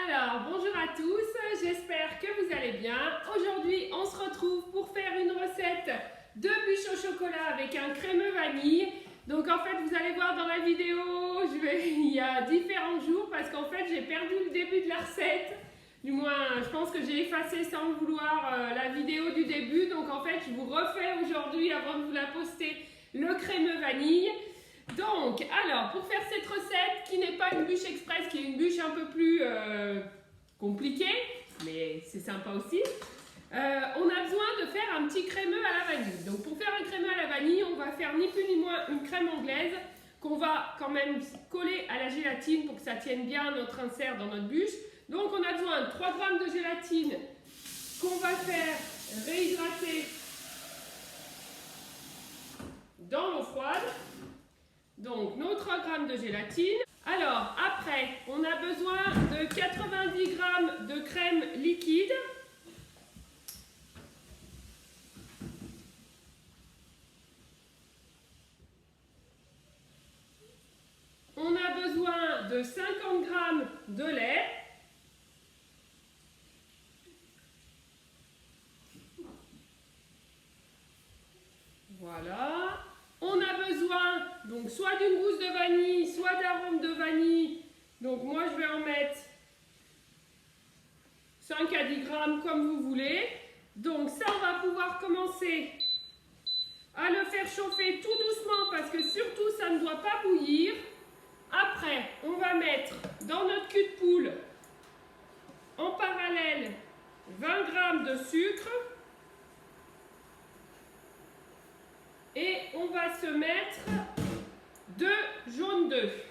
Alors, bonjour à tous, j'espère que vous allez bien. Aujourd'hui, on se retrouve pour faire une recette de bûche au chocolat avec un crémeux vanille. Donc en fait, vous allez voir dans la vidéo, il y a différents jours parce qu'en fait, j'ai perdu le début de la recette. Du moins, je pense que j'ai effacé sans le vouloir la vidéo du début. Donc en fait, je vous refais aujourd'hui, avant de vous la poster, le crémeux vanille. Donc, alors, pour faire cette recette, qui n'est pas une bûche express, qui est une bûche un peu plus compliquée, mais c'est sympa aussi, on a besoin de faire un petit crémeux à la vanille. Donc, pour faire un crémeux à la vanille, on va faire ni plus ni moins une crème anglaise qu'on va quand même coller à la gélatine pour que ça tienne bien notre insert dans notre bûche. Donc, on a besoin de 3 g de gélatine qu'on va faire réhydrater dans l'eau froide. Donc, nos 3 g de gélatine. Alors, après, on a besoin de 90 g de crème liquide. On a besoin de 50 g de lait. Voilà. On a besoin donc soit d'une gousse de vanille, soit d'arôme de vanille. Donc moi je vais en mettre 5 à 10 grammes comme vous voulez. Donc ça, on va pouvoir commencer à le faire chauffer tout doucement parce que surtout ça ne doit pas bouillir. Après, on va mettre dans notre cul de poule en parallèle 20 g de sucre. Et on va se mettre 2 jaunes d'œufs.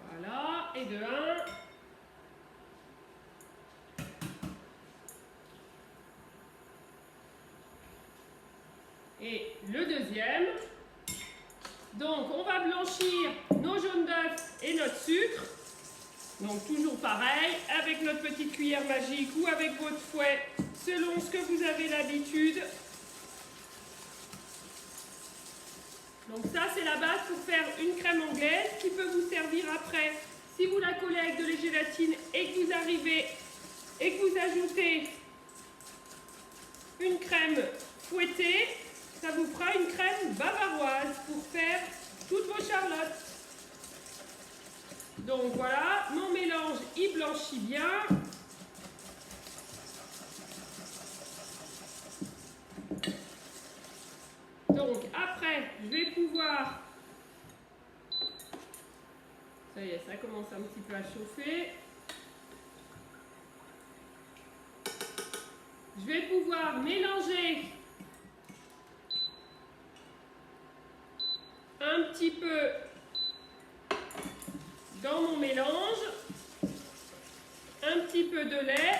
Voilà, et de 1. Et le deuxième. Donc on va blanchir nos jaunes d'œufs et notre sucre. Donc toujours pareil, avec notre petite cuillère magique ou avec votre fouet, selon ce que vous avez l'habitude. Donc ça, c'est la base pour faire une crème anglaise qui peut vous servir après. Si vous la collez avec de la gélatine et que vous arrivez et que vous ajoutez une crème fouettée, ça vous fera une crème bavaroise pour faire toutes vos charlottes. Donc voilà, mon mélange il blanchit bien. Donc après, je vais pouvoir... Ça y est, ça commence un petit peu à chauffer. Je vais pouvoir mélanger un petit peu dans mon mélange, un petit peu de lait.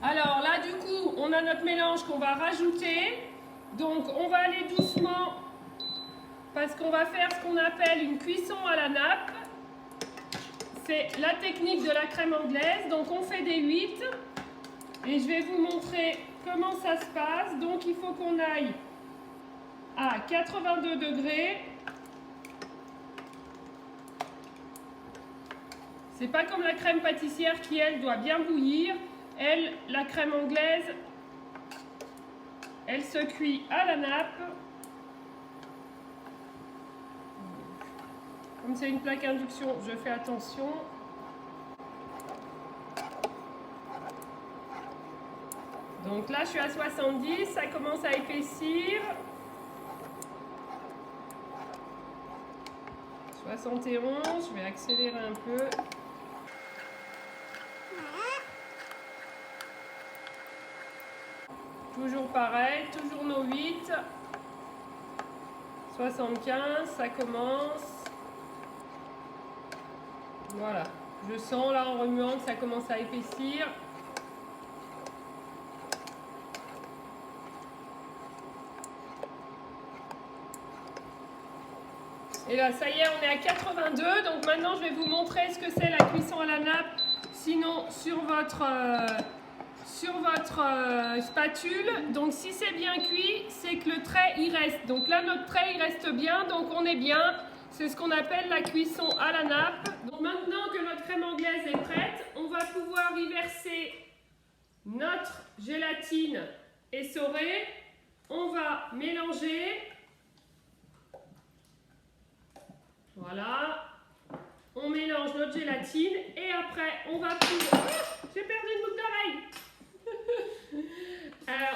Alors là, du coup, on a notre mélange qu'on va rajouter. Donc on va aller doucement parce qu'on va faire ce qu'on appelle une cuisson à la nappe. C'est la technique de la crème anglaise. Donc on fait des 8 et je vais vous montrer comment ça se passe. Donc il faut qu'on aille à 82 degrés. C'est pas comme la crème pâtissière qui, elle, doit bien bouillir. Elle, la crème anglaise, elle se cuit à la nappe. Comme c'est une plaque induction, je fais attention. Donc là, je suis à 70, ça commence à épaissir. 71, je vais accélérer un peu. Toujours pareil, toujours nos 8. 75, ça commence. Voilà, je sens là en remuant que ça commence à épaissir. Et là, ça y est, on est à 82. Donc maintenant, je vais vous montrer ce que c'est la cuisson à la nappe. Sinon, sur sur votre spatule. Donc si c'est bien cuit, c'est que le trait y reste. Donc là notre trait il reste bien, donc on est bien. C'est ce qu'on appelle la cuisson à la nappe. Donc maintenant que notre crème anglaise est prête, on va pouvoir y verser notre gélatine essorée. On va mélanger. Voilà. On mélange notre gélatine et après on va pouvoir... J'ai perdu une boucle d'oreille.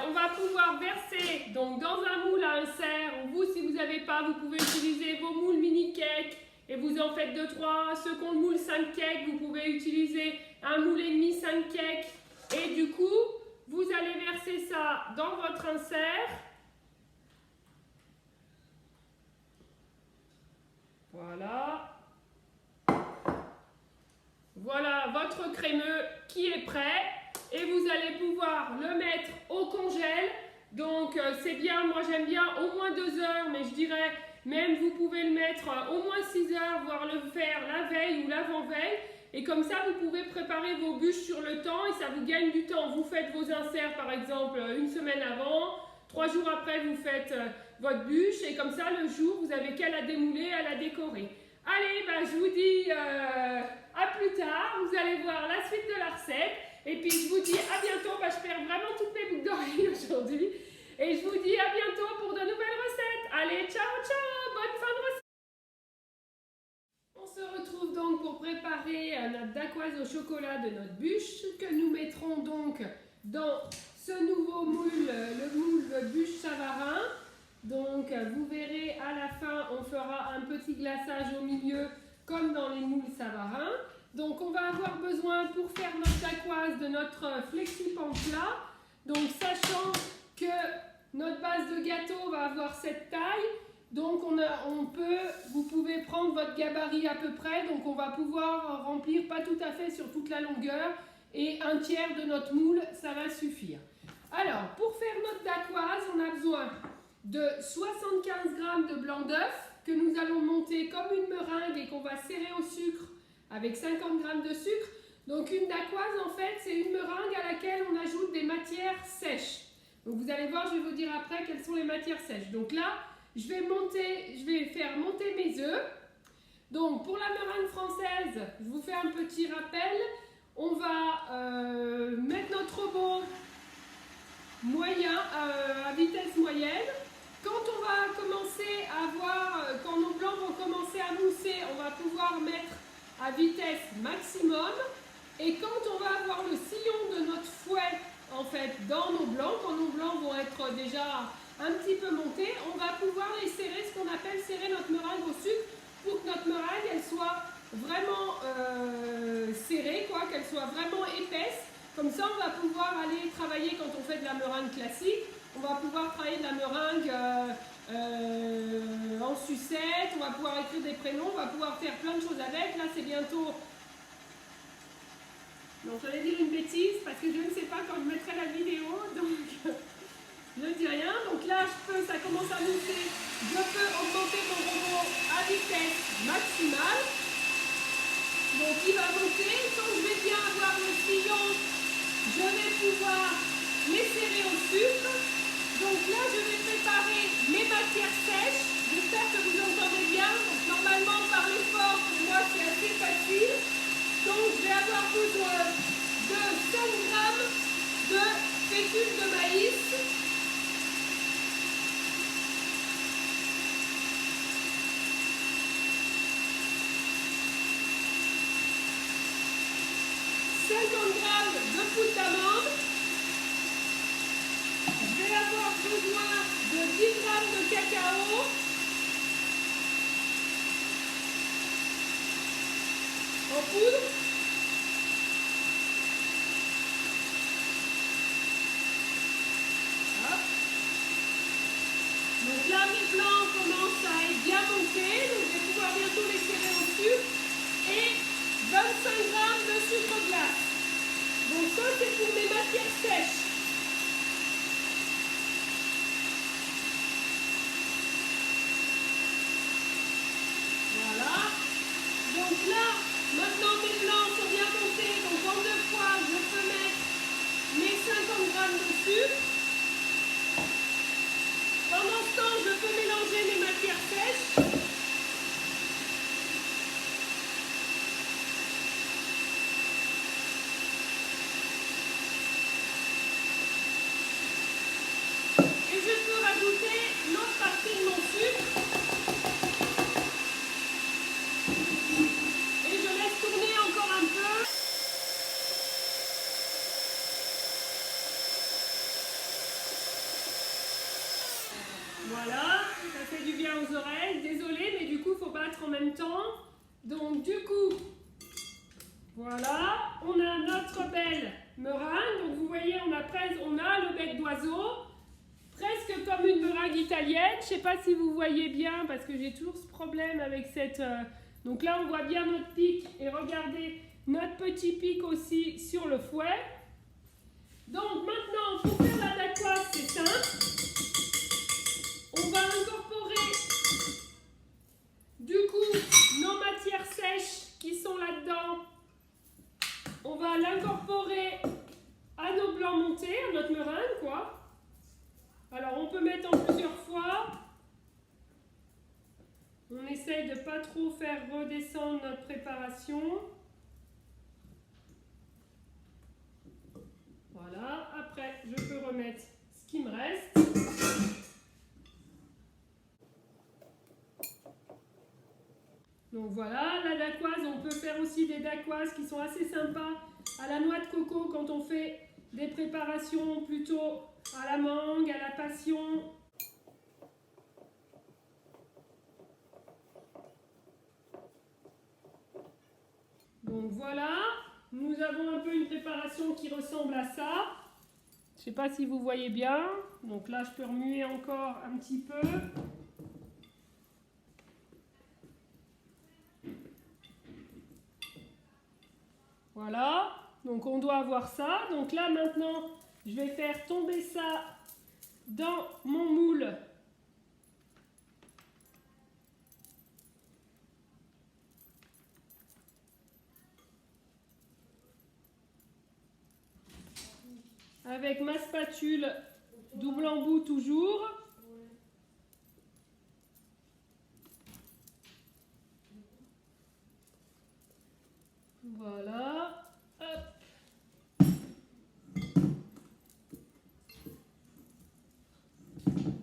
On va pouvoir verser donc dans un moule à insert. Vous, si vous n'avez pas, vous pouvez utiliser vos moules mini cake et vous en faites 2-3. Ceux qui ont le moule 5 cakes, vous pouvez utiliser un moule et demi 5 cakes. Et du coup, vous allez verser ça dans votre insert. Voilà. Voilà votre crémeux qui est prêt et vous allez pouvoir le mettre au congèle. Donc c'est bien, moi j'aime bien au moins 2 heures, mais je dirais même vous pouvez le mettre au moins 6 heures, voire le faire la veille ou l'avant-veille. Et comme ça vous pouvez préparer vos bûches sur le temps et ça vous gagne du temps. Vous faites vos inserts par exemple une semaine avant, 3 jours après vous faites votre bûche et comme ça le jour vous avez qu'à la démouler, à la décorer. Allez, je vous dis à plus tard, vous allez voir la suite de la recette. Et puis je vous dis à bientôt, je perds vraiment toutes mes boucles d'oreilles aujourd'hui. Et je vous dis à bientôt pour de nouvelles recettes. Allez, ciao, ciao, bonne fin de recette. On se retrouve donc pour préparer notre dacquoise au chocolat de notre bûche que nous mettrons donc dans ce nouveau moule, le moule bûche Savarin. Donc vous verrez à la fin on fera un petit glaçage au milieu comme dans les moules Savarin. Donc on va avoir besoin pour faire notre dacquoise de notre flexipan plat. Donc sachant que notre base de gâteau va avoir cette taille, donc vous pouvez prendre votre gabarit à peu près. Donc on va pouvoir remplir pas tout à fait sur toute la longueur et 1/3 de notre moule ça va suffire. Alors pour faire notre dacquoise on a besoin de 75 g de blanc d'œuf que nous allons monter comme une meringue et qu'on va serrer au sucre avec 50 g de sucre. Donc une dacquoise en fait c'est une meringue à laquelle on ajoute des matières sèches. Donc vous allez voir, je vais vous dire après quelles sont les matières sèches. Donc là je vais faire monter mes œufs. Donc pour la meringue française, je vous fais un petit rappel. On va mettre notre robot moyen à vitesse moyenne. Quand on va commencer à voir, quand nos blancs vont commencer à mousser, on va pouvoir mettre à vitesse maximum. Et quand on va avoir le sillon de notre fouet en fait dans nos blancs, quand nos blancs vont être déjà un petit peu montés, on va pouvoir les serrer, ce qu'on appelle serrer notre meringue au sucre pour que notre meringue elle soit vraiment serrée, qu'elle soit vraiment épaisse. Comme ça on va pouvoir aller travailler quand on fait de la meringue classique. On va pouvoir travailler de la meringue en sucette, on va pouvoir écrire des prénoms, on va pouvoir faire plein de choses avec. Là c'est bientôt... Non, j'allais dire une bêtise parce que je ne sais pas quand je mettrai la vidéo, donc je ne dis rien. Donc là ça commence à monter, je peux augmenter mon robot à vitesse maximale. Donc il va monter, quand je vais bien avoir le sillon, je vais pouvoir les serrer au sucre. Donc là, je vais préparer mes matières sèches. J'espère que vous entendez bien. Donc normalement, parler fort, pour moi, c'est assez facile. Donc je vais avoir besoin de 5 g de fécule de maïs. « 50 g de poudre d'amande. Je vais avoir besoin de 10 g de cacao. En poudre. Hop. Donc là, mes blancs commencent à être bien montés. Donc je vais pouvoir bientôt les serrer au sucre. Et 25 g de sucre glace. Donc ça, c'est pour mes matières sèches. Voilà. Donc là, maintenant mes blancs sont bien montés. Donc en 2 fois, je peux mettre mes 5 Voilà, ça fait du bien aux oreilles. Désolée, mais du coup, il faut battre en même temps. Donc, du coup, voilà, on a notre belle meringue. Donc, vous voyez, on a le bec d'oiseau, presque comme une meringue italienne. Je ne sais pas si vous voyez bien, parce que j'ai toujours ce problème avec cette... Donc là, on voit bien notre pic. Et regardez, notre petit pic aussi sur le fouet. Donc, maintenant, pour faire la dacquoise, c'est simple. On va incorporer du coup nos matières sèches qui sont là-dedans. On va l'incorporer à nos blancs montés, à notre meringue, quoi. Alors on peut mettre en plusieurs fois. On essaye de ne pas trop faire redescendre notre préparation. Voilà, après je peux remettre ce qui me reste. Donc voilà, la dacquoise, on peut faire aussi des dacquoises qui sont assez sympas à la noix de coco quand on fait des préparations plutôt à la mangue, à la passion. Donc voilà, nous avons un peu une préparation qui ressemble à ça. Je ne sais pas si vous voyez bien. Donc là, je peux remuer encore un petit peu. Voilà, donc on doit avoir ça. Donc là maintenant, je vais faire tomber ça dans mon moule. Avec ma spatule double embout toujours. Voilà. Hop.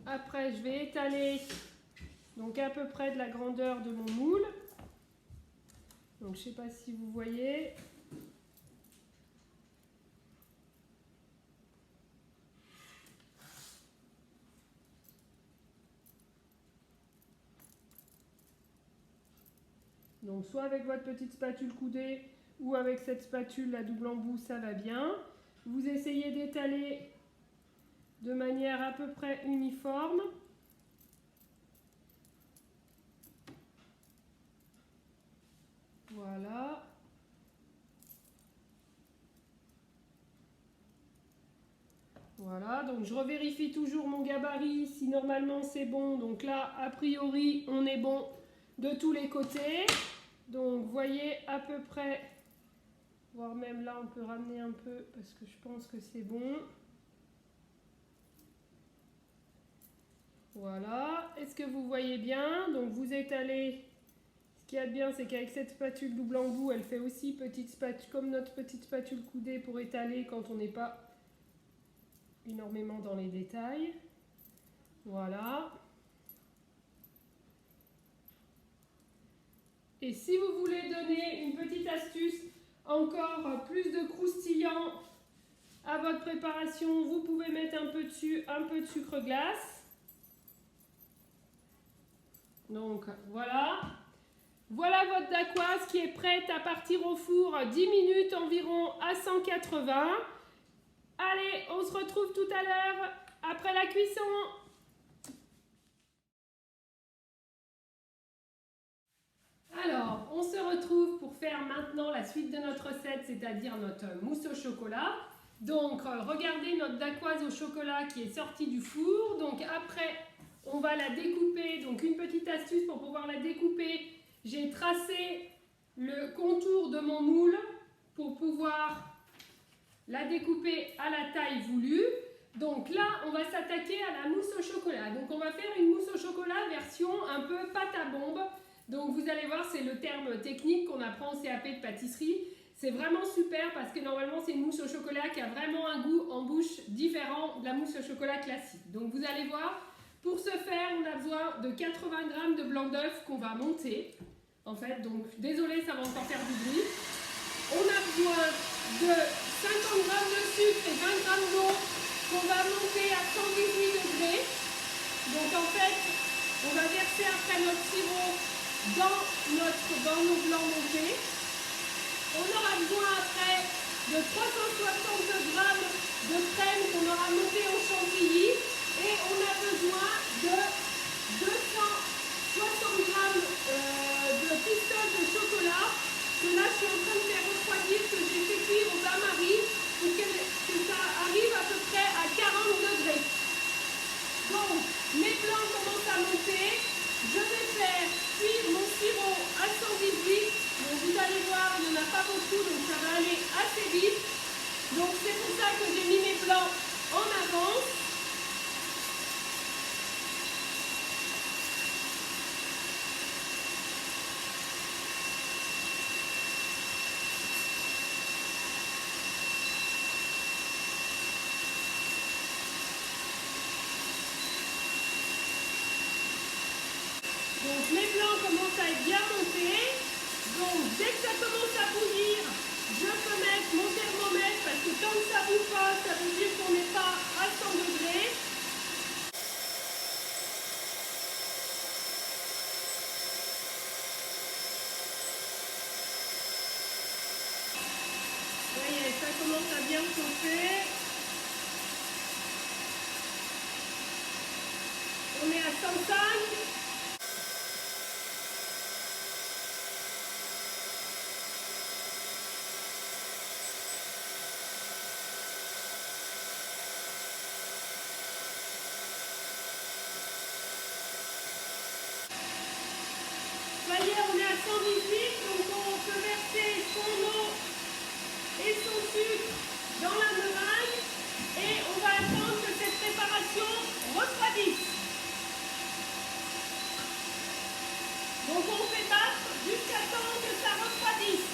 Après, je vais étaler donc à peu près de la grandeur de mon moule. Donc, je ne sais pas si vous voyez. Donc, soit avec votre petite spatule coudée ou avec cette spatule à double embout, ça va bien. Vous essayez d'étaler de manière à peu près uniforme. Voilà. Voilà, donc je revérifie toujours mon gabarit si normalement c'est bon. Donc là, a priori, on est bon de tous les côtés. Donc, voyez à peu près, voire même là, on peut ramener un peu parce que je pense que c'est bon. Voilà, est-ce que vous voyez bien? Donc, vous étalez. Ce qu'il y a de bien, c'est qu'avec cette spatule double embout, elle fait aussi petite spatule, comme notre petite spatule coudée pour étaler quand on n'est pas énormément dans les détails. Voilà. Et si vous voulez donner une petite astuce, encore plus de croustillant à votre préparation, vous pouvez mettre un peu dessus un peu de sucre glace. Donc voilà. Voilà votre dacquoise qui est prête à partir au four 10 minutes environ à 180. Allez, on se retrouve tout à l'heure après la cuisson. Alors, on se retrouve pour faire maintenant la suite de notre recette, c'est-à-dire notre mousse au chocolat. Donc, regardez notre dacquoise au chocolat qui est sortie du four. Donc après, on va la découper. Donc, une petite astuce pour pouvoir la découper. J'ai tracé le contour de mon moule pour pouvoir la découper à la taille voulue. Donc là, on va s'attaquer à la mousse au chocolat. Donc on va faire une mousse au chocolat version un peu pâte à bombe. Donc vous allez voir, c'est le terme technique qu'on apprend au CAP de pâtisserie. C'est vraiment super parce que normalement c'est une mousse au chocolat qui a vraiment un goût en bouche différent de la mousse au chocolat classique. Donc vous allez voir, pour ce faire, on a besoin de 80 g de blanc d'œuf qu'on va monter. En fait, donc désolé, ça va encore faire du bruit. On a besoin de 50 g de sucre et 20 g d'eau qu'on va monter à 118 degrés. Donc en fait, dans nos blancs montés. On aura besoin après de 360 grammes de crème qu'on aura montée au chantilly et on a besoin de 260 grammes de pistaches de chocolat que là je suis en train de faire refroidir, que j'ai fait cuire au bain-marie pour que ça arrive à peu près à 40 degrés. Donc mes blancs commencent à monter. Je vais faire cuire mon sirop à 118. Donc vous allez voir, il n'y en a pas beaucoup, donc ça va aller assez vite. Donc c'est pour ça que j'ai mis mes blancs en avance. Donc mes blancs commencent à être bien montés. Donc dès que ça commence à bouillir, je peux mettre mon thermomètre parce que tant que ça ne bout pas, ça veut dire qu'on n'est pas à 100 degrés. Vous voyez, ça commence à bien chauffer. On est à 105. Ça y est, on est à 118, donc on peut verser son eau et son sucre dans la meringue et on va attendre que cette préparation refroidisse. Donc on fait battre jusqu'à temps que ça refroidisse.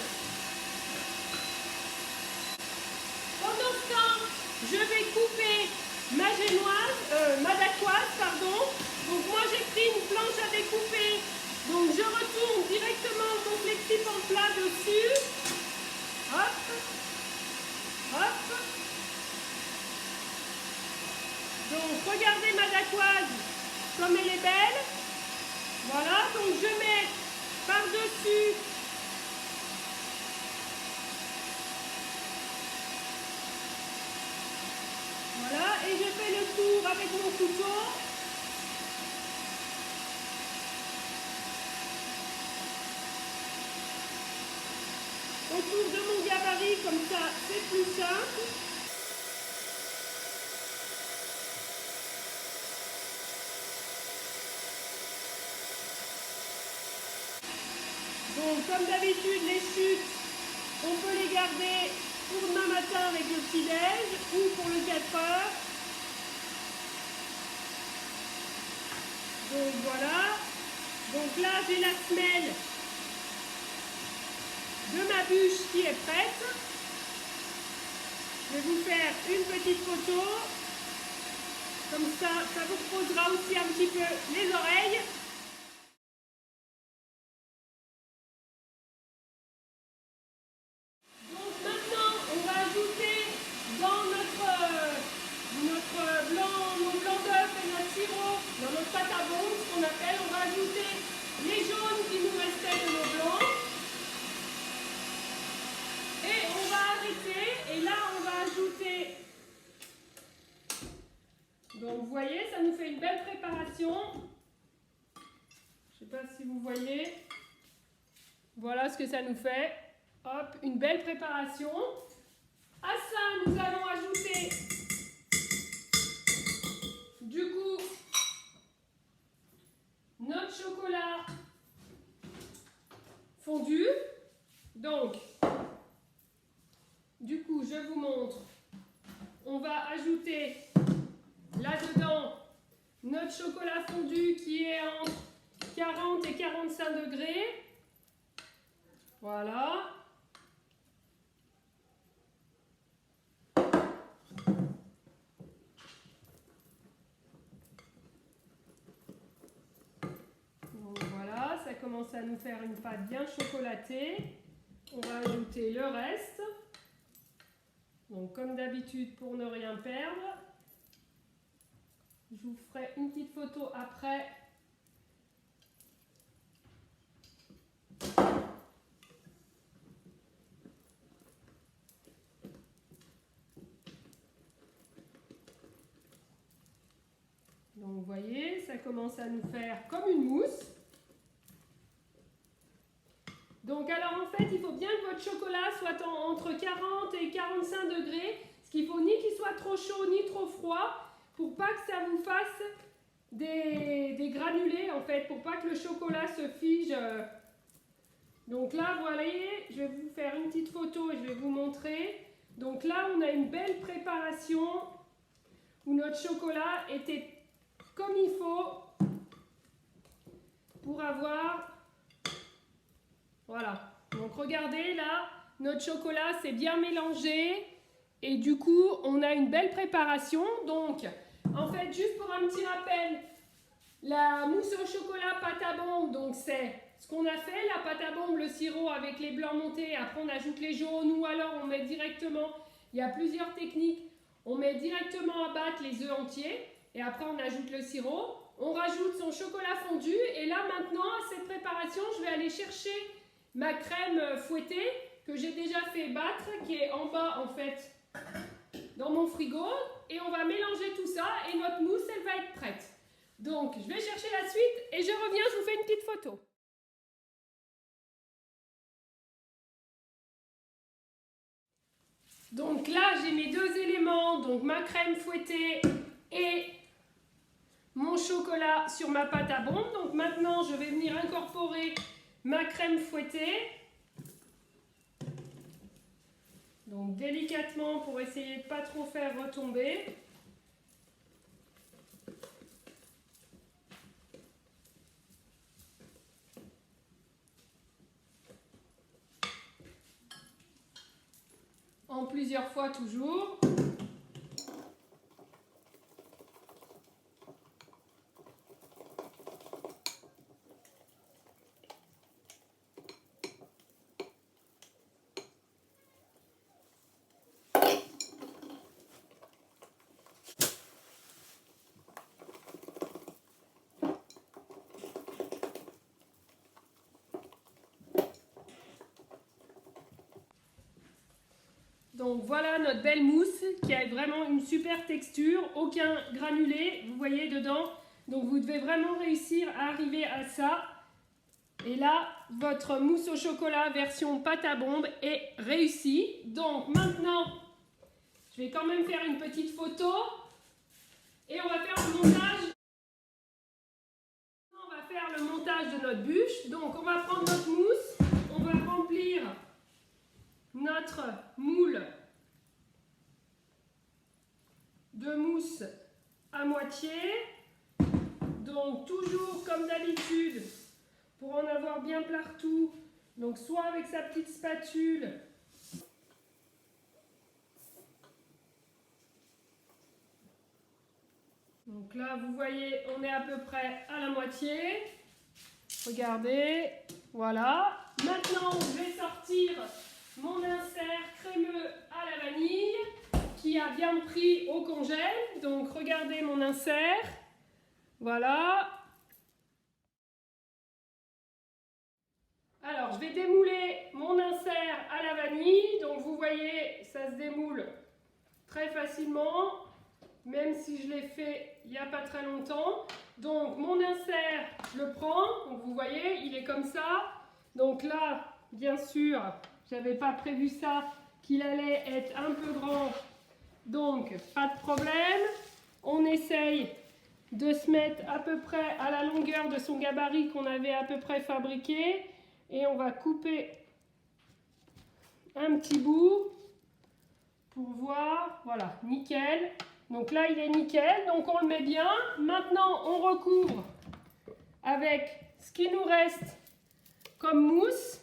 Pendant ce temps, je vais couper ma dacquoise, pardon. Donc moi j'ai pris une planche à découper. Donc je retourne directement mon flexi en plat dessus. Hop, hop. Donc regardez ma dacquoise comme elle est belle. Voilà, donc je mets par-dessus voilà, et je fais le tour avec mon couteau. Autour de mon gabarit, comme ça, c'est plus simple. Donc, comme d'habitude, les chutes, on peut les garder pour demain matin avec le petit-déj ou pour le 4 heures. Donc, voilà. Donc là, j'ai la semelle de ma bûche qui est prête. Je vais vous faire une petite photo. Comme ça, ça vous reposera aussi un petit peu les oreilles. Donc maintenant, on va ajouter dans nos blancs d'œufs et notre sirop, dans notre pâte à bombe, ce qu'on appelle, on va ajouter les jaunes qui nous restaient de nos blancs. Et on va arrêter, et là on va ajouter, donc vous voyez, ça nous fait une belle préparation. Je ne sais pas si vous voyez, voilà ce que ça nous fait. Hop, une belle préparation. À ça, nous allons ajouter du coup notre chocolat fondu. Donc, du coup, je vous montre. On va ajouter là-dedans notre chocolat fondu qui est entre 40 et 45 degrés. Voilà. Donc voilà, ça commence à nous faire une pâte bien chocolatée. On va ajouter le reste. Donc comme d'habitude, pour ne rien perdre, je vous ferai une petite photo après. Donc vous voyez, ça commence à nous faire comme une mousse. Donc alors en fait, il faut bien que votre chocolat soit entre 40 et 45 degrés. Ce qu'il faut ni qu'il soit trop chaud ni trop froid pour pas que ça vous fasse des granulés en fait, pour pas que le chocolat se fige. Donc là, vous voyez, je vais vous faire une petite photo et je vais vous montrer. Donc là, on a une belle préparation où notre chocolat était comme il faut pour avoir... Voilà. Donc regardez là, notre chocolat s'est bien mélangé et du coup, on a une belle préparation. Donc, en fait, juste pour un petit rappel, la mousse au chocolat pâte à bombe, donc c'est ce qu'on a fait, la pâte à bombe, le sirop avec les blancs montés, après on ajoute les jaunes ou alors on met directement, il y a plusieurs techniques, on met directement à battre les œufs entiers et après on ajoute le sirop, on rajoute son chocolat fondu et là maintenant à cette préparation je vais aller chercher ma crème fouettée que j'ai déjà fait battre, qui est en bas en fait dans mon frigo et on va mélanger tout ça et notre mousse elle va être prête. Donc, je vais chercher la suite et je reviens, je vous fais une petite photo. Donc là, j'ai mes deux éléments, donc ma crème fouettée et mon chocolat sur ma pâte à bombe. Donc maintenant, je vais venir incorporer ma crème fouettée. Donc délicatement pour essayer de ne pas trop faire retomber. En plusieurs fois toujours. Donc voilà notre belle mousse qui a vraiment une super texture, aucun granulé, vous voyez dedans. Donc vous devez vraiment réussir à arriver à ça. Et là, votre mousse au chocolat version pâte à bombe est réussie. Donc maintenant, je vais quand même faire une petite photo. Et on va faire le montage. On va faire le montage de notre bûche. Donc on va prendre notre mousse, on va remplir notre moule de mousse à moitié. Donc toujours comme d'habitude, pour en avoir bien partout, donc soit avec sa petite spatule, donc là vous voyez on est à peu près à la moitié, regardez, voilà. Maintenant je vais sortir mon insert crémeux à la vanille qui a bien pris au congèle, donc regardez mon insert, voilà. Alors, je vais démouler mon insert à la vanille. Donc, vous voyez, ça se démoule très facilement, même si je l'ai fait il n'y a pas très longtemps. Donc, mon insert, je le prends. Donc, vous voyez, il est comme ça. Donc là, bien sûr, je n'avais pas prévu ça, qu'il allait être un peu grand. Donc, pas de problème. On essaye de se mettre à peu près à la longueur de son gabarit qu'on avait à peu près fabriqué. Et on va couper un petit bout pour voir, voilà, nickel. Donc là, il est nickel, donc on le met bien. Maintenant, on recouvre avec ce qui nous reste comme mousse.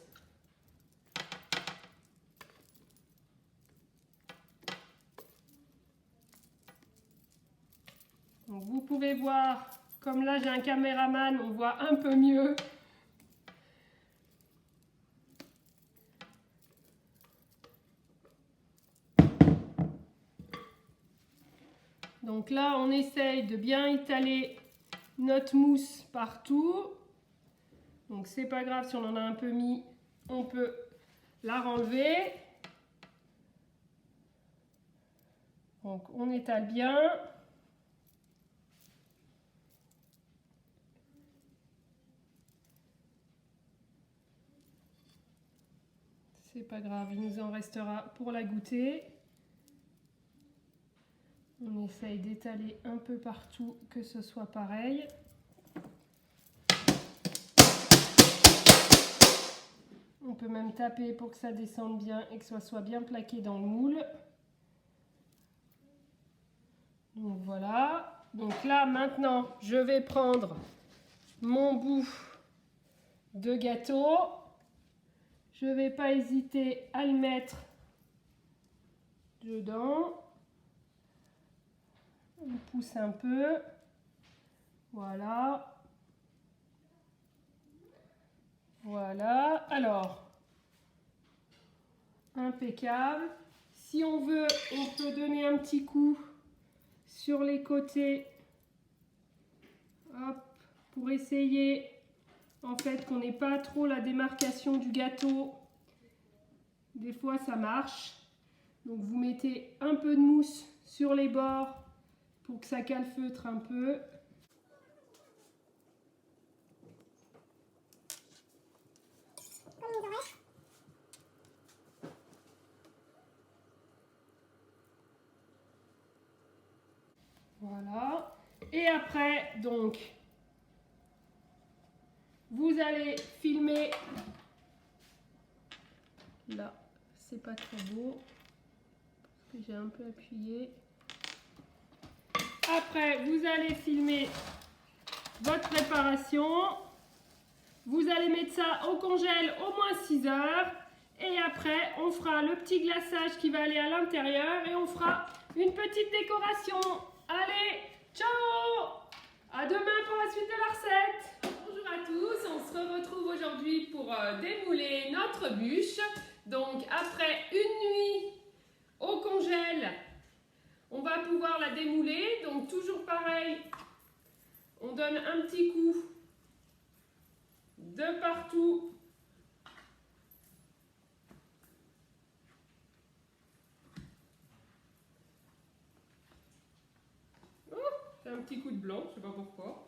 Donc vous pouvez voir, comme là j'ai un caméraman, on voit un peu mieux. Donc là, on essaye de bien étaler notre mousse partout. Donc c'est pas grave si on en a un peu mis, on peut la renlever. Donc on étale bien. c'est pas grave, il nous en restera pour la goûter. On essaye d'étaler un peu partout, que ce soit pareil. On peut même taper pour que ça descende bien et que ça soit bien plaqué dans le moule. Donc voilà. Donc là, maintenant, je vais prendre mon bout de gâteau. Je ne vais pas hésiter à le mettre dedans. On pousse un peu. Voilà. Voilà. Alors, impeccable. Si on veut, on peut donner un petit coup sur les côtés. Hop, pour essayer en fait qu'on n'ait pas trop la démarcation du gâteau. Des fois ça marche. Donc vous mettez un peu de mousse sur les bords pour que ça calfeutre un peu. Voilà. Et après, donc, vous allez filmer. Là, c'est pas trop beau. Parce que j'ai un peu appuyé. Après, vous allez filmer votre préparation. Vous allez mettre ça au congèle au moins 6 heures. Et après, on fera le petit glaçage qui va aller à l'intérieur. Et on fera une petite décoration. Allez, ciao! À demain pour la suite de la recette. Bonjour à tous, on se retrouve aujourd'hui pour démouler notre bûche. Donc après une nuit au congèle, on va pouvoir la démouler. Donc toujours pareil, on donne un petit coup de partout. Un petit coup de blanc, je ne sais pas pourquoi.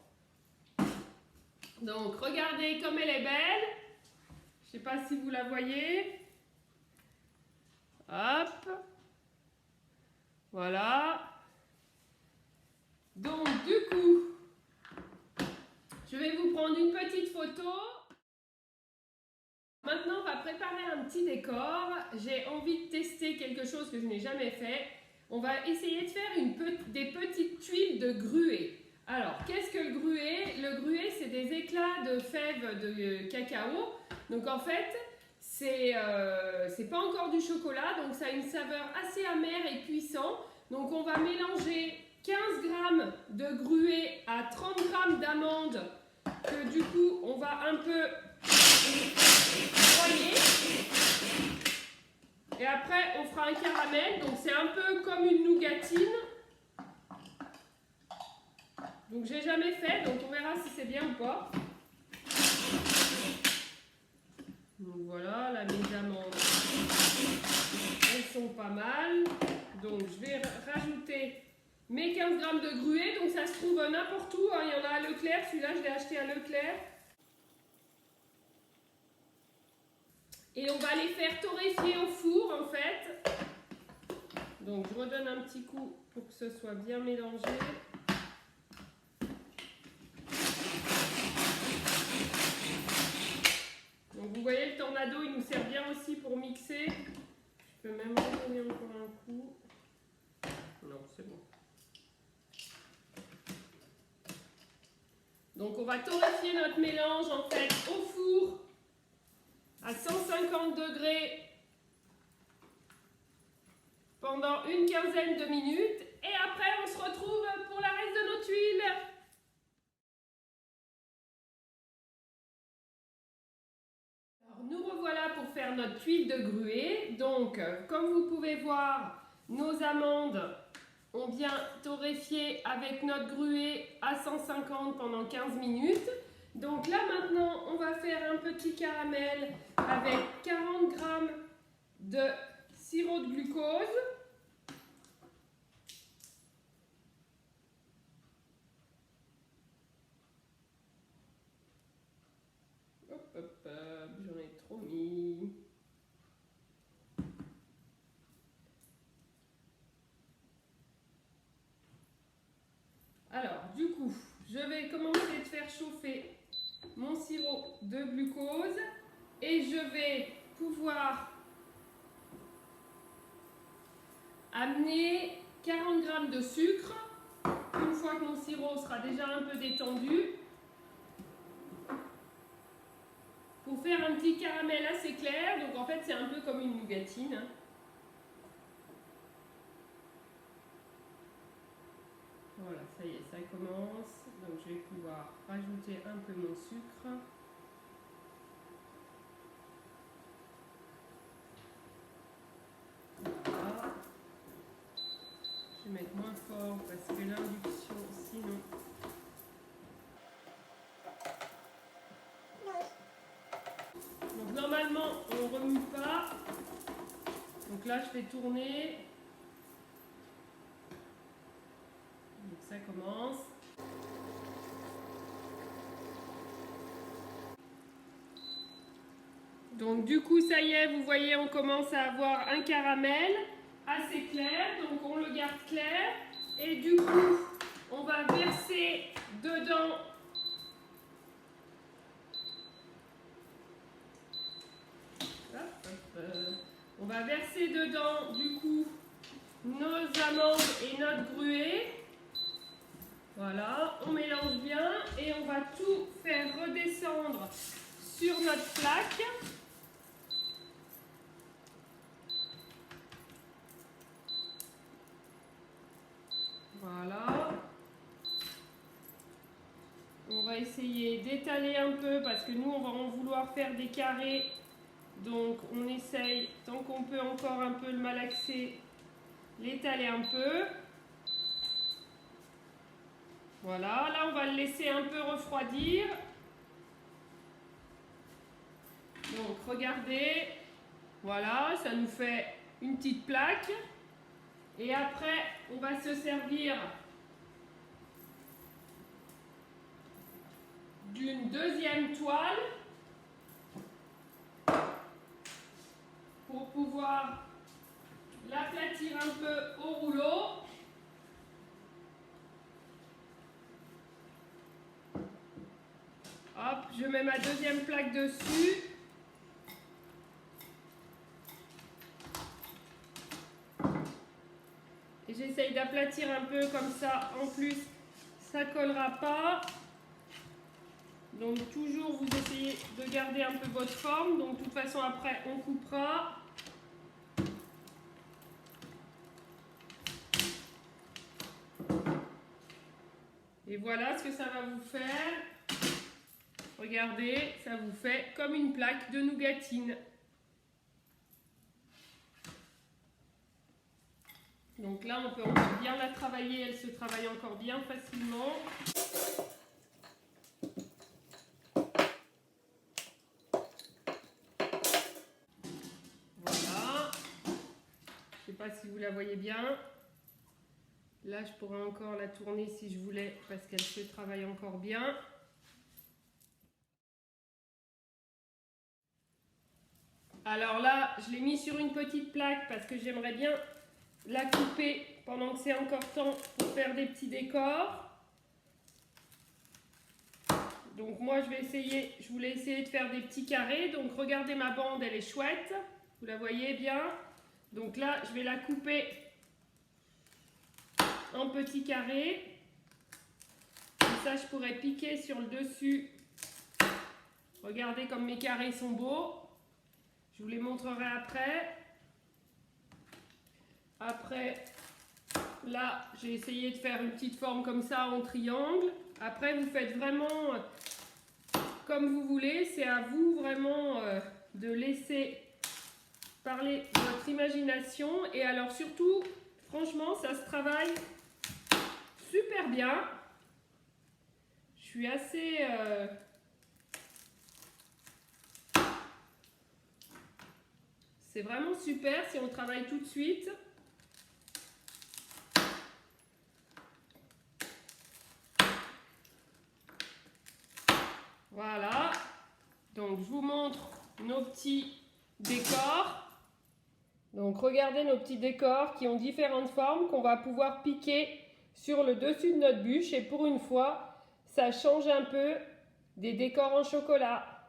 Donc regardez comme elle est belle. Je ne sais pas si vous la voyez. Hop. Voilà. Donc du coup, je vais vous prendre une petite photo. Maintenant, on va préparer un petit décor. J'ai envie de tester quelque chose que je n'ai jamais fait. On va essayer de faire des petites tuiles de gruet. Alors, qu'est-ce que le gruet? Le gruet, c'est des éclats de fèves de cacao. Donc en fait, c'est pas encore du chocolat, donc ça a une saveur assez amère et puissant. Donc on va mélanger 15 g de gruet à 30 g d'amandes, que du coup, on va un peu broyer. Et après, on fera un caramel, donc c'est un peu comme une nougatine. Donc j'ai jamais fait, donc on verra si c'est bien ou pas. Donc voilà, là mes amandes, elles sont pas mal. Donc je vais rajouter mes 15 g de gruet, donc ça se trouve n'importe où, hein. Il y en a à Leclerc, celui-là je l'ai acheté à Leclerc. Et on va les faire torréfier au four en fait. Donc je redonne un petit coup pour que ce soit bien mélangé. Donc vous voyez, le tornado il nous sert bien aussi pour mixer. Je peux même redonner encore un coup. Non, c'est bon. Donc on va torréfier notre mélange en fait au four à 150 degrés pendant une quinzaine de minutes. Et après on se retrouve pour la reste de nos tuiles. Alors nous revoilà pour faire notre tuile de gruet. Donc comme vous pouvez voir, nos amandes ont bien torréfié avec notre gruet à 150 pendant 15 minutes. Donc là maintenant on va faire un petit caramel avec 40 g de sirop de glucose. Hop hop hop, j'en ai trop mis. je vais commencer de faire chauffer mon sirop de glucose et je vais pouvoir amener 40 g de sucre une fois que mon sirop sera déjà un peu détendu pour faire un petit caramel assez clair. Donc en fait c'est un peu comme une nougatine. Voilà, ça y est, ça commence. Donc je vais pouvoir rajouter un peu mon sucre. Voilà. Je vais mettre moins fort parce que l'induction, sinon... Donc normalement, on ne remue pas. Donc là, je fais tourner. Donc ça commence. Donc du coup, ça y est, vous voyez, on commence à avoir un caramel assez clair. Donc on le garde clair. Et du coup, on va verser dedans on va verser dedans du coup nos amandes et notre gruau. Voilà, on mélange bien et on va tout faire redescendre sur notre plaque. Voilà. On va essayer d'étaler un peu parce que nous on va en vouloir faire des carrés. Donc on essaye, tant qu'on peut encore un peu le malaxer, l'étaler un peu. Voilà, là on va le laisser un peu refroidir. Donc regardez, voilà, ça nous fait une petite plaque. Et après, on va se servir d'une deuxième toile pour pouvoir l'aplatir un peu au rouleau. Hop, je mets ma deuxième plaque dessus. Et j'essaye d'aplatir un peu comme ça. En plus, ça ne collera pas. Donc toujours, vous essayez de garder un peu votre forme. Donc de toute façon, après, on coupera. Et voilà ce que ça va vous faire. Regardez, ça vous fait comme une plaque de nougatine. Donc là, on peut encore bien la travailler, elle se travaille encore bien facilement. Voilà. Je ne sais pas si vous la voyez bien. Là, je pourrais encore la tourner si je voulais parce qu'elle se travaille encore bien. Alors là, je l'ai mis sur une petite plaque parce que j'aimerais bien la couper pendant que c'est encore temps pour faire des petits décors. Donc moi, je voulais essayer de faire des petits carrés. Donc regardez ma bande, elle est chouette. Vous la voyez bien. Donc là, je vais la couper en petits carrés. Comme ça, je pourrais piquer sur le dessus. Regardez comme mes carrés sont beaux. Je vous les montrerai après. Après, là, j'ai essayé de faire une petite forme comme ça en triangle. Après, vous faites vraiment comme vous voulez. C'est à vous vraiment de laisser parler votre imagination. Et alors surtout, franchement, ça se travaille super bien. Je suis assez... C'est vraiment super si on travaille tout de suite. Voilà. Donc, je vous montre nos petits décors. Donc, regardez nos petits décors qui ont différentes formes qu'on va pouvoir piquer sur le dessus de notre bûche. Et pour une fois, ça change un peu des décors en chocolat.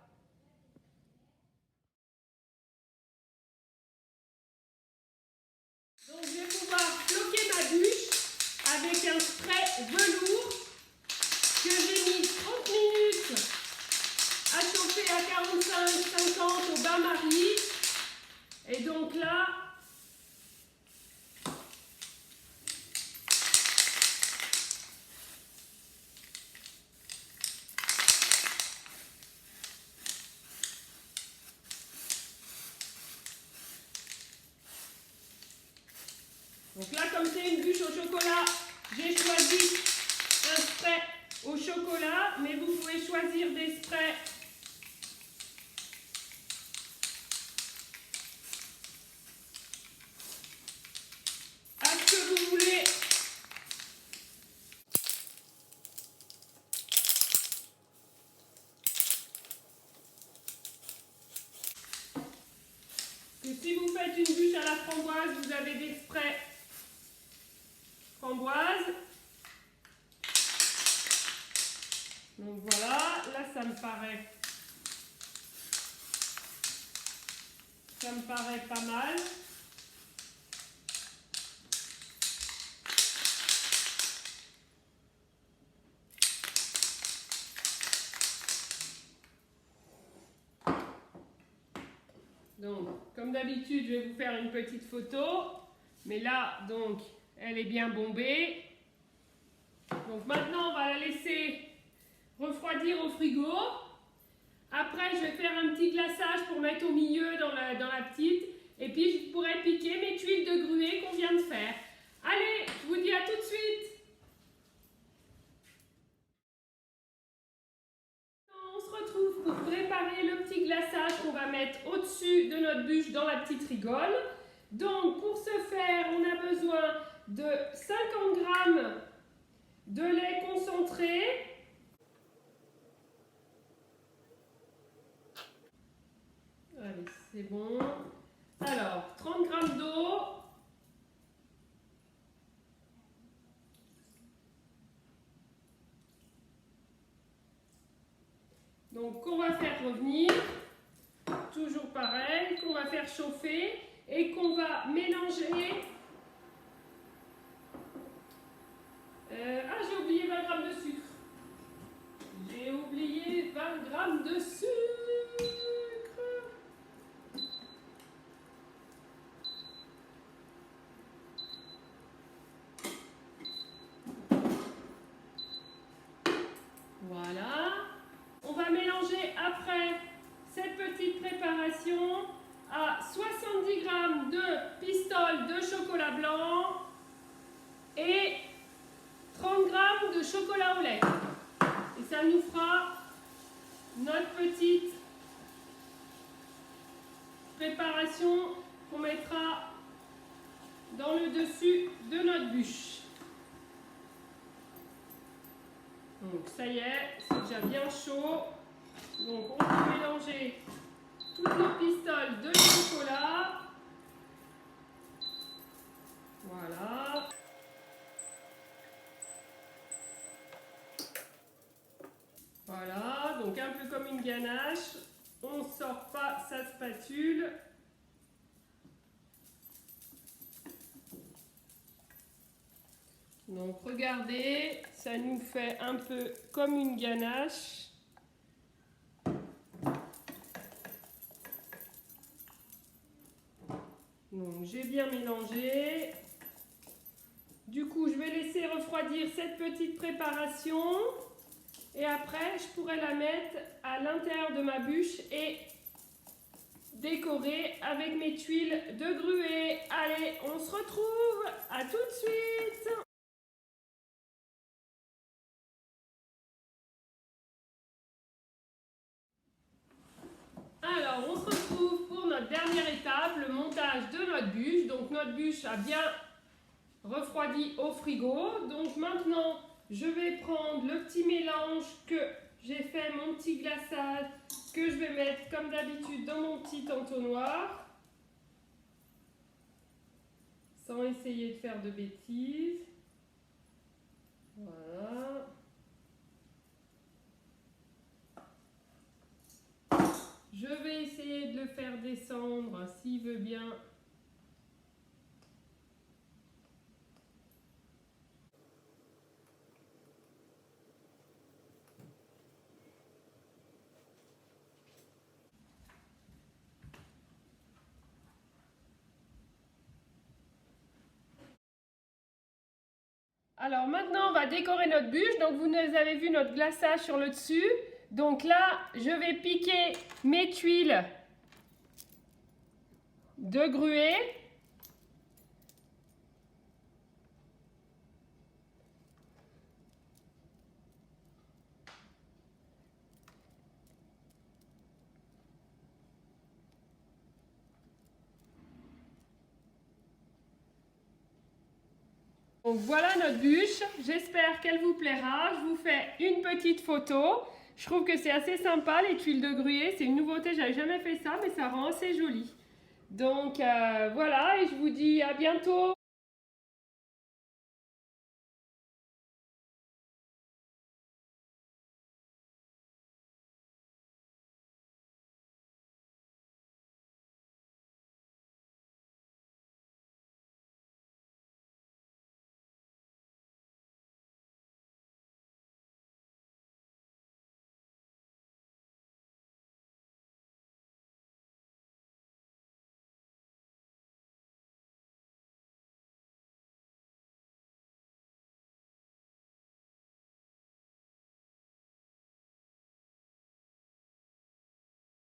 Donc je vais pouvoir floquer ma bûche avec un spray velours que j'ai mis 30 minutes à chauffer à 45-50 au bain-marie. Et donc là, comme c'est une bûche au chocolat, j'ai choisi un spray au chocolat, mais vous pouvez choisir des sprays à ce que vous voulez. Que si vous faites une bûche à la framboise, vous avez des sprays framboise. Donc voilà, là ça me paraît pas mal. Donc, comme d'habitude, je vais vous faire une petite photo. Mais là, donc, elle est bien bombée. Donc maintenant, on va la laisser refroidir au frigo. Après, je vais faire un petit glaçage pour mettre au milieu dans la petite. Et puis, je pourrai piquer mes tuiles de gruau qu'on vient de faire. Allez, je vous dis à tout de suite. On se retrouve pour préparer le petit glaçage qu'on va mettre au-dessus de notre bûche dans la petite rigole. Donc, pour ce faire, on a besoin de 50 g de lait concentré. Allez, c'est bon. Alors, 30 g d'eau. Donc, qu'on va faire revenir. Toujours pareil, qu'on va faire chauffer et qu'on va mélanger. J'ai oublié 20 g de sucre. J'ai oublié 20 g de sucre. Voilà. On va mélanger après cette petite préparation à 70 g de pistoles de chocolat blanc et 30 g de chocolat au lait. Et ça nous fera notre petite préparation qu'on mettra dans le dessus de notre bûche. Donc ça y est, c'est déjà bien chaud. Donc on peut mélanger toutes nos pistoles de chocolat. Voilà. Voilà, donc un peu comme une ganache. On ne sort pas sa spatule. Donc regardez, ça nous fait un peu comme une ganache. Donc j'ai bien mélangé. Du coup, je vais laisser refroidir cette petite préparation. Et après, je pourrai la mettre à l'intérieur de ma bûche et décorer avec mes tuiles de gruau. Allez, on se retrouve. À tout de suite. Alors, on se retrouve pour notre dernière étape, le montage de notre bûche. Donc, notre bûche a bien refroidi au frigo. Donc, maintenant, je vais prendre le petit mélange que j'ai fait, mon petit glaçage, que je vais mettre comme d'habitude dans mon petit entonnoir. Sans essayer de faire de bêtises. Voilà. le faire descendre s'il veut bien. Alors maintenant, on va décorer notre bûche. Donc vous avez vu notre glaçage sur le dessus. Donc là, je vais piquer mes tuiles de gruet. Donc voilà notre bûche, j'espère qu'elle vous plaira. Je vous fais une petite photo. Je trouve que c'est assez sympa les tuiles de gruyer, c'est une nouveauté, j'avais jamais fait ça mais ça rend assez joli. Donc voilà et je vous dis à bientôt.